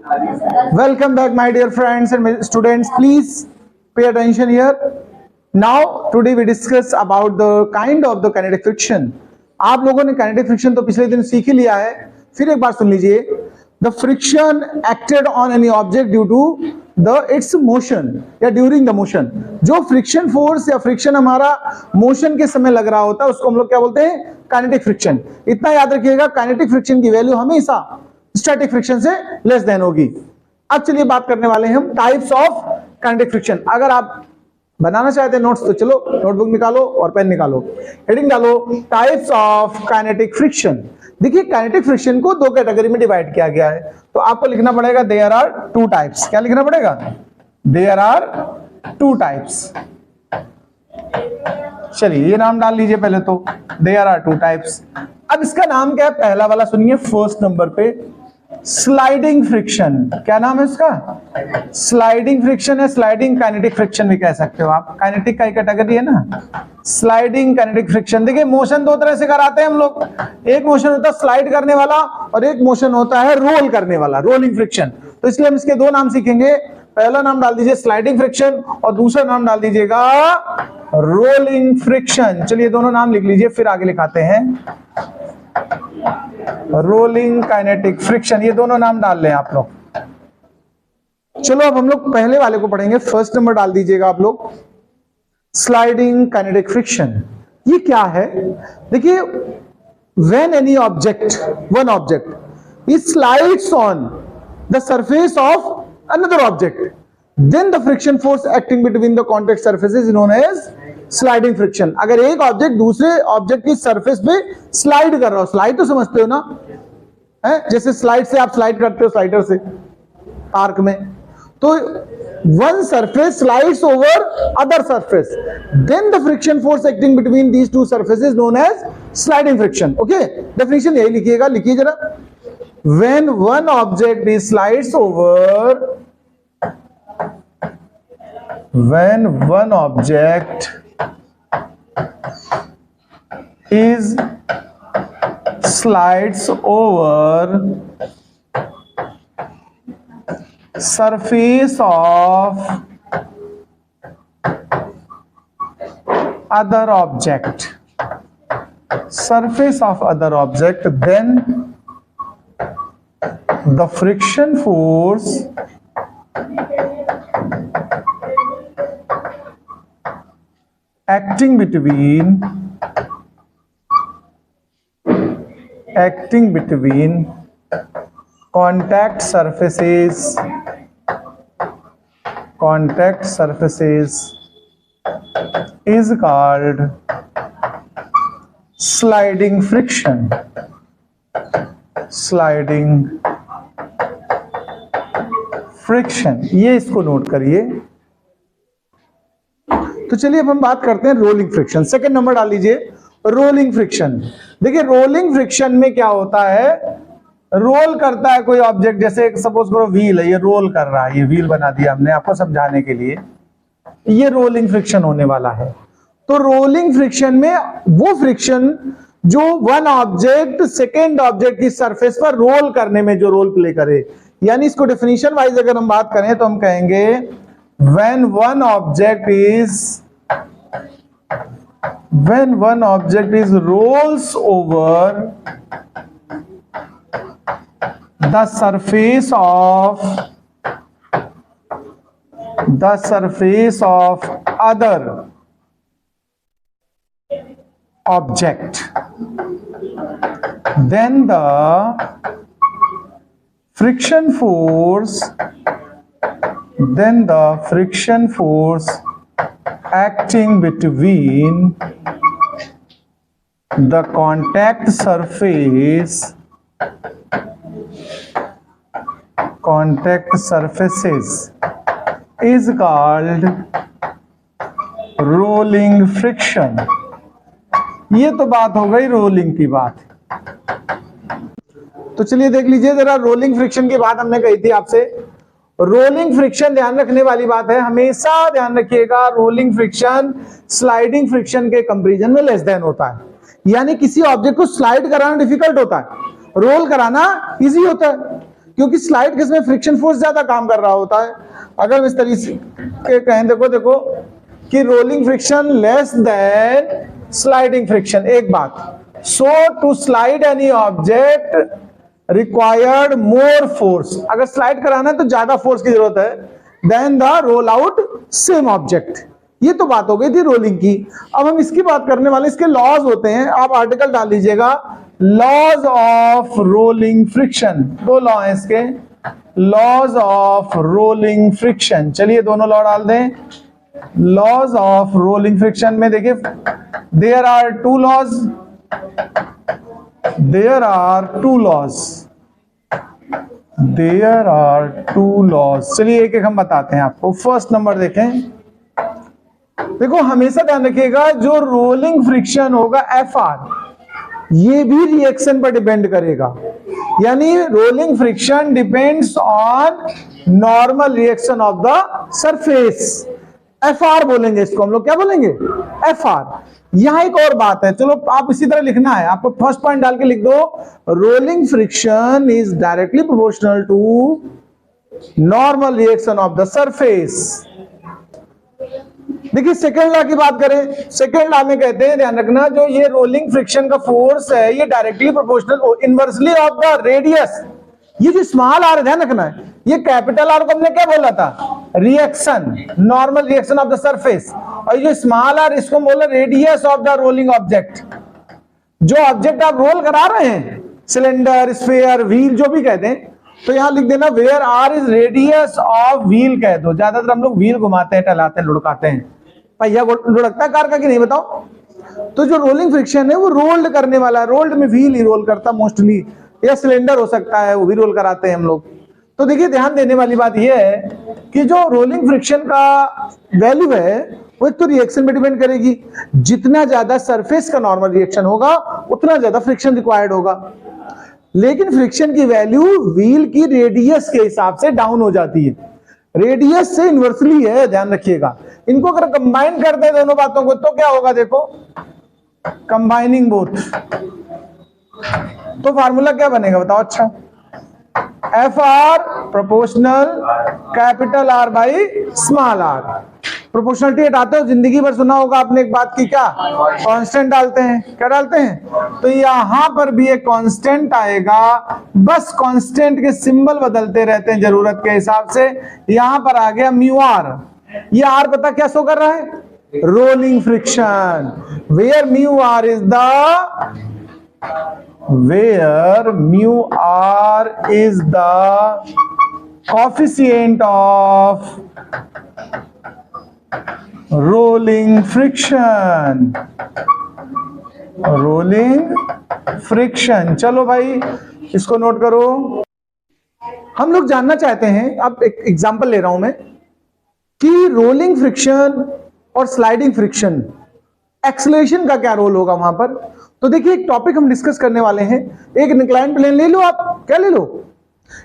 Welcome back, my dear friends and students. Please pay attention here. Now, today we discuss about the kind of the kinetic friction. आप लोगों ने kinetic friction तो पिछले दिन सीख ही लिया है. फिर एक बार सुन लीजिए. The friction acted on any object due to its motion या during the motion. जो friction force या friction हमारा motion के समय लग रहा होता है उसको हम लोग क्या बोलते हैं? Kinetic friction. इतना याद रखिएगा, kinetic friction की वैल्यू हमेशा स्टैटिक फ्रिक्शन से लेस देन होगी. अब चलिए बात करने वाले हैं हम टाइप्स ऑफ काइनेटिक फ्रिक्शन. अगर आप बनाना चाहते हैं नोट्स तो चलो नोटबुक निकालो और पेन निकालो, हेडिंग डालो टाइप्स ऑफ काइनेटिक फ्रिक्शन. देखिए काइनेटिक फ्रिक्शन को दो कैटेगरी में डिवाइड किया गया है, तो आपको लिखना पड़ेगा देयर आर टू टाइप्स. क्या लिखना पड़ेगा? There are two types. चलिए ये नाम डाल लीजिए पहले तो, देयर आर टू टाइप्स. अब इसका नाम क्या है? पहला वाला सुनिए फर्स्ट नंबर पे, स्लाइडिंग फ्रिक्शन. क्या नाम है इसका? स्लाइडिंग फ्रिक्शन है. स्लाइडिंग काइनेटिक फ्रिक्शन भी कह सकते हो आप, काइनेटिक का ही कैटेगरी है ना. Sliding kinetic friction. देखिए मोशन दो तरह से कराते हैं हम लोग. एक मोशन होता है स्लाइड करने वाला और एक मोशन होता है रोल करने वाला, रोलिंग फ्रिक्शन. तो इसलिए हम इसके दो नाम सीखेंगे. पहला नाम डाल दीजिए स्लाइडिंग फ्रिक्शन और दूसरा नाम डाल दीजिएगा रोलिंग फ्रिक्शन. चलिए दोनों नाम लिख लीजिए, फिर आगे लिखाते हैं. रोलिंग काइनेटिक फ्रिक्शन, ये दोनों नाम डाल लें आप लोग. चलो अब हम लोग पहले वाले को पढ़ेंगे. फर्स्ट नंबर डाल दीजिएगा आप लोग, स्लाइडिंग काइनेटिक फ्रिक्शन. ये क्या है? देखिए when any object, one object is slides on the surface of another object, then the friction force acting between the contact surfaces is known as sliding friction. अगर एक ऑब्जेक्ट दूसरे object की surface पे slide कर रहा हो, slide तो समझते हो ना, है? जैसे स्लाइड से आप स्लाइड करते हो स्लाइडर से पार्क में, तो one surface slides over other surface, then the friction force acting between these two surfaces is known as sliding friction. Okay, definition यही लिखिएगा, लिखिए जरा. When one object is slides over, when one object is slides over surface of other object, surface of other object, then the friction force acting between contact surfaces is called sliding friction. Sliding friction, ये इसको note करिए. तो चलिए अब हम बात करते हैं रोलिंग फ्रिक्शन. सेकंड नंबर डाल लीजिए, रोलिंग फ्रिक्शन. देखिए रोलिंग फ्रिक्शन में क्या होता है? रोल करता है कोई ऑब्जेक्ट, जैसे सपोज करो व्हील है, ये रोल कर रहा है, ये व्हील बना दिया हमने आपको समझाने के लिए, ये रोलिंग फ्रिक्शन होने वाला है. तो रोलिंग फ्रिक्शन में वो फ्रिक्शन जो वन ऑब्जेक्ट सेकेंड ऑब्जेक्ट की सरफेस पर रोल करने में जो रोल प्ले करे, यानी इसको डेफिनेशन वाइज अगर हम बात करें तो हम कहेंगे when one object rolls over the surface of other object, then the friction force acting between the contact surfaces is called rolling friction. ये तो बात हो गई रोलिंग की बात. तो चलिए देख लीजिए जरा, रोलिंग फ्रिक्शन की बात हमने कही थी आपसे. रोलिंग फ्रिक्शन ध्यान रखने वाली बात है, हमेशा ध्यान रखिएगा रोलिंग फ्रिक्शन स्लाइडिंग फ्रिक्शन के कंपैरिजन में लेस देन होता है. यानी किसी ऑब्जेक्ट को स्लाइड कराना डिफिकल्ट होता है, रोल कराना इजी होता है. क्योंकि स्लाइड किस में फ्रिक्शन फोर्स ज्यादा काम कर रहा होता है। अगर हम इस तरीके के कहें, देखो देखो कि rolling friction less than sliding friction, एक बात, so to slide any object required more force, अगर स्लाइड कराना है तो ज्यादा फोर्स की जरूरत है than the roll out same object. ये तो बात हो गई थी रोलिंग की। अब हम इसकी बात करने वाले, इसके लॉज होते हैं, आप आर्टिकल डाल लीजिएगा, लॉज ऑफ रोलिंग फ्रिक्शन। दो लॉ है इसके, लॉज ऑफ रोलिंग फ्रिक्शन। चलिए दोनों लॉ डाल दें। लॉज ऑफ रोलिंग फ्रिक्शन में देखिए there are two laws, there are two laws, there are two laws. चलिए एक एक हम बताते हैं आपको। फर्स्ट नंबर देखें, देखो हमेशा ध्यान रखिएगा जो रोलिंग फ्रिक्शन होगा एफ आर, ये भी रिएक्शन पर डिपेंड करेगा, यानी rolling friction depends on normal reaction of the surface. F R बोलेंगे इसको हम लोग, क्या बोलेंगे, एफ आर। यहां एक और बात है, चलो आप इसी तरह लिखना है, आपको फर्स्ट पॉइंट डाल के लिख दो, rolling friction is directly proportional to normal reaction of the surface. देखिए सेकेंड लॉ की बात करें, सेकेंड लॉ में कहते हैं, ध्यान रखना, जो ये रोलिंग फ्रिक्शन का फोर्स है ये directly proportional inversely of the radius. ये जो स्मॉल आर, ध्यान रखना है, ये कैपिटल आर को हमने क्या बोला था, reaction, normal reaction of the surface, और ये स्मॉल आर इसको बोला radius of the rolling object. जो ऑब्जेक्ट आप रोल करा रहे हैं, सिलेंडर, स्फीयर, व्हील, जो भी कहते हैं, तो यहां लिख देना where R is radius of wheel कह दो। ज्यादातर हम लोग व्हील घुमाते हैं, टहलाते हैं, लुढ़काते हैं, पहिया लुढ़कता है कार का कि नहीं बताओ। तो जो रोलिंग फ्रिक्शन है वो रोल्ड करने वाला है, रोल्ड में व्हील ही रोल करता मोस्टली, या सिलेंडर हो सकता है वो भी रोल कराते हैं हम लोग। तो देखिए ध्यान देने वाली बात यह है कि जो रोलिंग फ्रिक्शन का वैल्यू है वो एक तो रिएक्शन में डिपेंड करेगी, जितना ज्यादा सरफेस का नॉर्मल रिएक्शन होगा उतना ज्यादा फ्रिक्शन रिक्वायर्ड होगा, लेकिन फ्रिक्शन की वैल्यू व्हील की रेडियस के हिसाब से डाउन हो जाती है, रेडियस से इनवर्सली है, ध्यान रखिएगा। इनको अगर कंबाइन कर दे दोनों बातों को तो क्या होगा, देखो कंबाइनिंग बोथ, तो फार्मूला क्या बनेगा बताओ। अच्छा, F R proportional capital R by small R. Proportionality हटाते हो, जिंदगी भर सुना होगा आपने एक बात की, क्या कांस्टेंट डालते हैं, क्या डालते हैं, तो यहां पर भी एक कांस्टेंट आएगा, बस कांस्टेंट के सिंबल बदलते रहते हैं जरूरत के हिसाब से। यहां पर आ गया म्यू आर, ये आर पता क्या शो कर रहा है, rolling friction, where mu R is the, where mu r is the coefficient of rolling friction, rolling friction। चलो भाई इसको नोट करो। हम लोग जानना चाहते हैं, अब एक एग्जांपल ले रहा हूं मैं, कि रोलिंग फ्रिक्शन और स्लाइडिंग फ्रिक्शन, एक्सेलरेशन का क्या रोल होगा वहां पर। तो देखिए एक टॉपिक हम डिस्कस करने वाले हैं, एक इंक्लाइन प्लेन ले लो, आप क्या ले लो,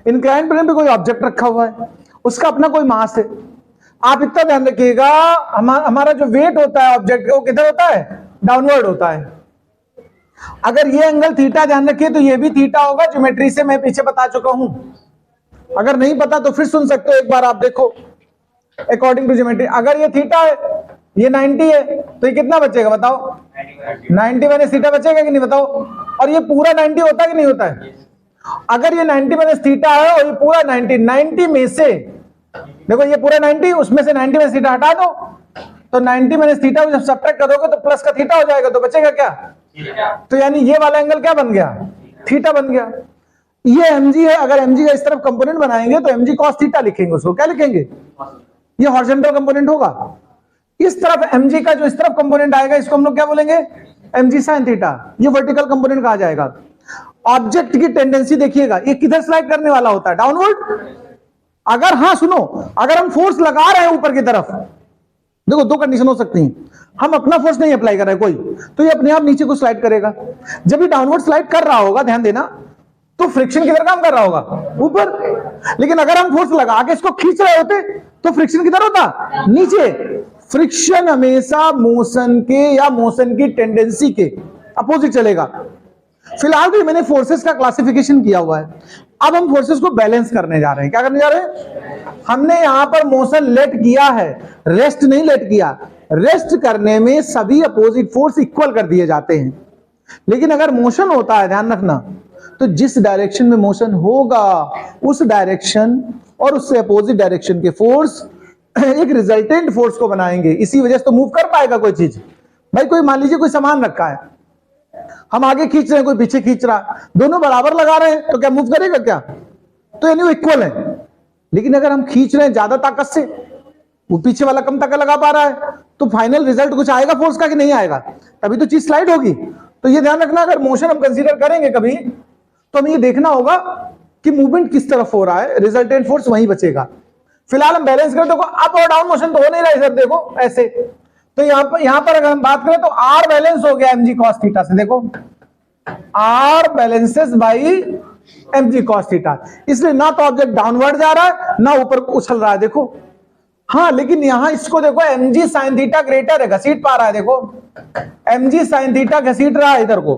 इंक्लाइन प्लेन पे कोई ऑब्जेक्ट रखा हुआ है, उसका अपना कोई मास है। आप इतना ध्यान रखिएगा, हमारा जो वेट होता है ऑब्जेक्ट वो किधर होता है, डाउनवर्ड होता है। अगर ये एंगल थीटा, ध्यान रखिए, तो ये भी थीटा होगा, ज्योमेट्री से मैं पीछे बता चुका हूं, अगर नहीं पता तो फिर सुन सकते हो, एक बार आप देखो अकॉर्डिंग टू ज्योमेट्री। अगर ये थीटा है, ये 90 है, तो ये कितना बचेगा बताओ, 90 माइनस थीटा बचेगा कि नहीं बताओ। और ये पूरा 90 होता है कि नहीं होता है। अगर ये 90 माइनस थीटा है और ये पूरा 90 में से, देखो ये पूरा 90, उसमें से 90 माइनस थीटा हटा दो, तो 90 माइनस थीटा जब सब्ट्रैक्ट करोगे तो प्लस का थीटा हो जाएगा, तो बचेगा क्या, तो यानी ये वाला एंगल क्या बन गया, थीटा बन गया। ये mg है, अगर mg का इस तरफ कंपोनेंट बनाएंगे तो mg cos थीटा लिखेंगे, उसको क्या लिखेंगे, ये हॉरिजॉन्टल कंपोनेंट होगा। इस तरफ mg का जो इस तरफ कंपोनेंट आएगा इसको हम लोग क्या बोलेंगे, mg sin थीटा, ये वर्टिकल कंपोनेंट कहा जाएगा। ऑब्जेक्ट की टेंडेंसी देखिएगा, ये किधर स्लाइड करने वाला होता है, डाउनवर्ड। अगर, हाँ सुनो, अगर हम फोर्स लगा रहे हैं ऊपर की तरफ, देखो दो कंडीशन हो सकती हैं, हम अपना फोर्स नहीं अप्लाई कर रहे हैं कोई, तो ये अपने आप नीचे को स्लाइड करेगा। जब ये डाउनवर्ड स्लाइड कर रहा होगा, ध्यान देना, तो फ्रिक्शन किधर काम कर रहा होगा, ऊपर। लेकिन अगर हम फोर्स लगा के इसको खींच रहे होते तो फ्रिक्शन किधर होता, नीचे। फ्रिक्शन हमेशा मोशन के या मोशन की टेंडेंसी के अपोजिट चलेगा। फिलहाल तो मैंने फोर्सेस का क्लासिफिकेशन किया हुआ है, अब हम फोर्सेस को बैलेंस करने जा रहे हैं। क्या करने जा रहे हैं? हमने यहां पर मोशन लेट किया है, रेस्ट नहीं लेट किया। रेस्ट करने में सभी अपोजिट फोर्स इक्वल कर दिए जाते हैं, लेकिन अगर मोशन होता है, ध्यान रखना, तो जिस डायरेक्शन में मोशन होगा उस डायरेक्शन और उससे अपोजिट डायरेक्शन के फोर्स एक रिजल्टेंट फोर्स को बनाएंगे। इसी वजह से तो मूव कर पाएगा कोई चीज। भाई कोई मान लीजिए कोई सामान रखा है, हम आगे खींच रहे हैं, कोई पीछे खींच रहा है, दोनों बराबर लगा रहे हैं, तो क्या मूव करेगा क्या? तो यानी वो इक्वल है। लेकिन अगर हम खींच रहे हैं ज्यादा ताकत से, वो पीछे वाला कम ताकत लगा पा रहा है, तो फाइनल रिजल्ट कुछ आएगा फोर्स का कि नहीं आएगा? तभी तो चीज स्लाइड होगी। तो ये ध्यान रखना, अगर मोशन हम कंसीडर करेंगे कभी, तो हमें ये देखना होगा कि मूवमेंट किस तरफ हो रहा है, रिजल्टेंट फोर्स वहीं बचेगा। फिलहाल हम बैलेंस करें, देखो अप और डाउन मोशन तो हो नहीं रहा है सर, देखो ऐसे। तो यहां पर अगर हम बात करें तो आर बैलेंस हो गया mg cos थीटा से। देखो R balances by mg cos theta, इसलिए ना तो ऑब्जेक्ट डाउनवर्ड जा रहा है ना ऊपर उछल रहा है। देखो हाँ, लेकिन यहां इसको देखो mg sin थीटा ग्रेटर है, घसीट पा रहा है। देखो mg sin थीटा घसीट रहा है इधर को,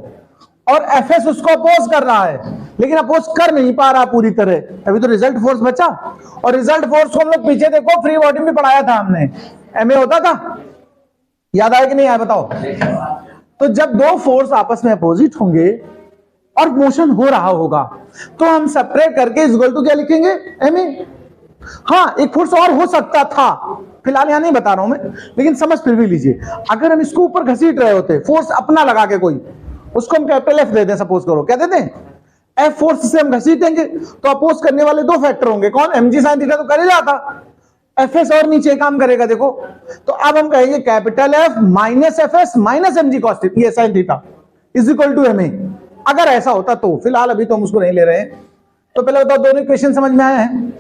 और fs उसको अपोज कर रहा है, लेकिन अपोज कर नहीं पा रहा पूरी तरह, तभी तो रिजल्ट फोर्स बचा। और रिजल्ट फोर्स को हम लोग पीछे देखो फ्री बॉडी में पढ़ाया था हमने, एमए होता था, याद आया कि नहीं आया बताओ? तो जब दो फोर्स आपस में अपोजिट होंगे और मोशन हो रहा होगा, तो हम सेपरेट करके इज इक्वल टू क्या लिखेंगे? एमए। हाँ, एक फोर्स और हो सकता था, फिलहाल यहां नहीं बता रहा हूं मैं, लेकिन समझ फिर भी लीजिए। अगर हम इसको ऊपर घसीट रहे होते, फोर्स अपना लगा के कोई, उसको हम कैपिटल एफ दे दें, सपोज करो, क्या देते हैं? एफ फोर्स से हम घसीटेंगे तो अपोज करने वाले दो फैक्टर होंगे। कौन? mg sin थीटा तो कर ही रहा था, एफएस और नीचे काम करेगा। देखो तो अब हम कहेंगे capital F minus FS minus mg cos theta, ये sin theta is equal to ma। अगर ऐसा होता तो, फिलहाल अभी तो हम उसको नहीं ले रहे हैं। तो पहले बताओ दोनों इक्वेशन समझ में आया है?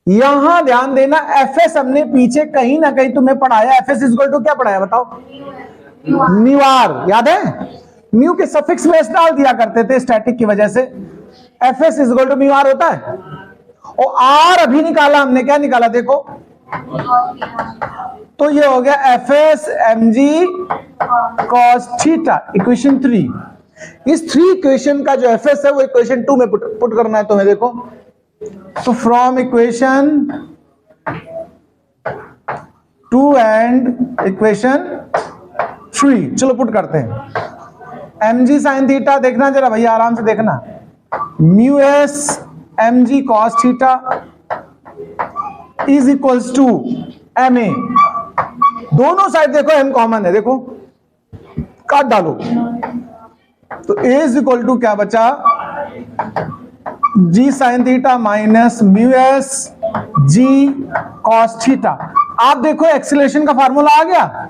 यहां ध्यान देना, एफएस हमने पीछे कहीं ना कहीं तुम्हें पढ़ाया, एफएस इज इक्वल टू क्या पढ़ाया बताओ? म्यू, याद है? म्यू के सफिक्स में एस डाल दिया करते थे स्टैटिक की वजह से। FS is equal to mu R होता है, और आर अभी निकाला हमने, क्या निकाला देखो? तो ये हो गया FS mg cos theta, equation 3। इस 3 इक्वेशन का जो एफएस है वो इक्वेशन 2 में पुट करना है तुम्हें। देखो तो फ्रॉम इक्वेशन 2 एंड इक्वेशन 3, चलो पुट करते हैं। mg sin थीटा देखना जरा भैया, आराम से देखना, mu S mg cos theta is equals to ma। दोनों साइड देखो m कॉमन है, देखो काट डालो, तो a इज इक्वल टू क्या बचा? g sin theta minus mu S g cos theta. आप देखो एक्सीलरेशन का फार्मूला आ गया।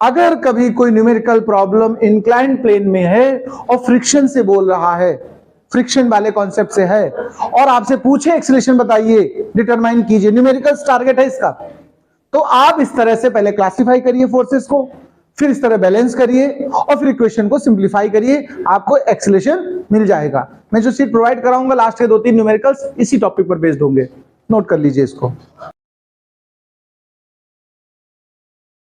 अगर कभी कोई न्यूमेरिकल प्रॉब्लम इंक्लाइंड प्लेन में है और फ्रिक्शन से बोल रहा है, फ्रिक्शन वाले कॉन्सेप्ट से है, और आपसे पूछे एक्सीलरेशन बताइए, डिटरमाइन कीजिए, न्यूमेरिकल टारगेट है इसका, तो आप इस तरह से पहले क्लासिफाई करिए फोर्सेस को, फिर इस तरह बैलेंस करिए, और फिर इक्वेशन को सिंप्लीफाई करिए, आपको एक्सीलरेशन मिल जाएगा। मैं जो सीट प्रोवाइड कराऊंगा लास्ट के 2-3 न्यूमेरिकल्स इसी टॉपिक पर बेस्ड होंगे, नोट कर लीजिए इसको।